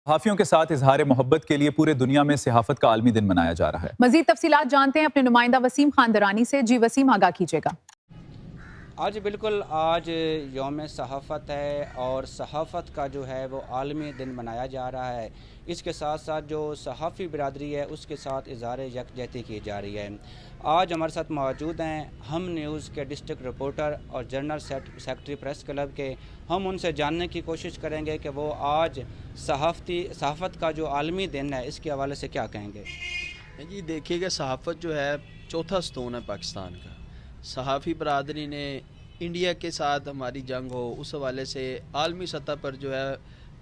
صحافیوں کے ساتھ اظہار محبت کے لیے پورے دنیا میں صحافت کا عالمی دن منایا جا رہا ہے۔ مزید تفصیلات جانتے ہیں اپنے نمائندہ وسیم خان درانی سے۔ جی وسیم، آگاہ کیجیے گا۔ آج بالکل آج یوم صحافت ہے اور صحافت کا جو ہے وہ عالمی دن منایا جا رہا ہے۔ اس کے ساتھ ساتھ جو صحافی برادری ہے اس کے ساتھ اظہار یکجہتی کی جا رہی ہے۔ آج ہمارے ساتھ موجود ہیں ہم نیوز کے ڈسٹرکٹ رپورٹر اور جنرل سیکرٹری پریس کلب کے۔ ہم ان سے جاننے کی کوشش کریں گے کہ وہ آج صحافت کا جو عالمی دن ہے اس کے حوالے سے کیا کہیں گے۔ جی دیکھیے گا، صحافت جو ہے چوتھا ستون ہے پاکستان کا۔ صحافی برادری نے انڈیا کے ساتھ ہماری جنگ ہو اس حوالے سے عالمی سطح پر جو ہے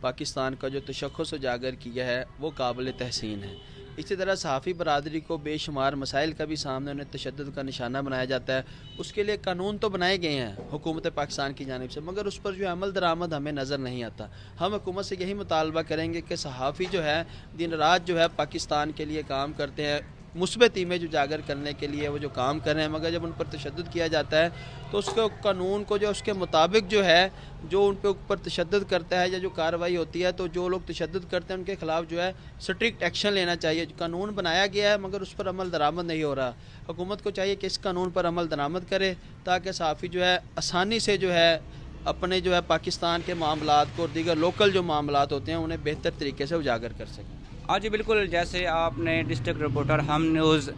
پاکستان کا جو تشخص اجاگر کیا ہے وہ قابل تحسین ہے۔ اسی طرح صحافی برادری کو بے شمار مسائل کا بھی سامنے انہیں تشدد کا نشانہ بنایا جاتا ہے۔ اس کے لیے قانون تو بنائے گئے ہیں حکومت پاکستان کی جانب سے، مگر اس پر جو عمل درآمد ہمیں نظر نہیں آتا۔ ہم حکومت سے یہی مطالبہ کریں گے کہ صحافی جو ہے دن رات جو ہے پاکستان کے لیے کام کرتے ہیں، مثبت امیج اجاگر کرنے کے لیے وہ جو کام کر رہے ہیں، مگر جب ان پر تشدد کیا جاتا ہے تو اس کو قانون کو جو اس کے مطابق جو ہے جو ان پہ اوپر تشدد کرتا ہے یا جو کارروائی ہوتی ہے تو جو لوگ تشدد کرتے ہیں ان کے خلاف جو ہے سٹرکٹ ایکشن لینا چاہیے۔ قانون بنایا گیا ہے مگر اس پر عمل درآمد نہیں ہو رہا۔ حکومت کو چاہیے کہ اس قانون پر عمل درآمد کرے تاکہ صحافی جو ہے آسانی سے جو ہے اپنے جو ہے پاکستان کے معاملات کو اور دیگر لوکل جو معاملات ہوتے ہیں انہیں بہتر طریقے سے اجاگر کر سکیں۔ جی بالکل، جیسے آپ نے ڈسٹرکٹ رپورٹر ہم نیوز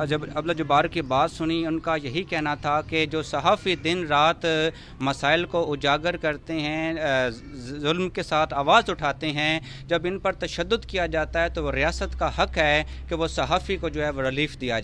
جب عبداللہ جبار کی بات سنی، ان کا یہی کہنا تھا کہ جو صحافی دن رات مسائل کو اجاگر کرتے ہیں، ظلم کے ساتھ آواز اٹھاتے ہیں، جب ان پر تشدد کیا جاتا ہے تو وہ ریاست کا حق ہے کہ وہ صحافی کو جو ہے وہ ریلیف دیا جائے۔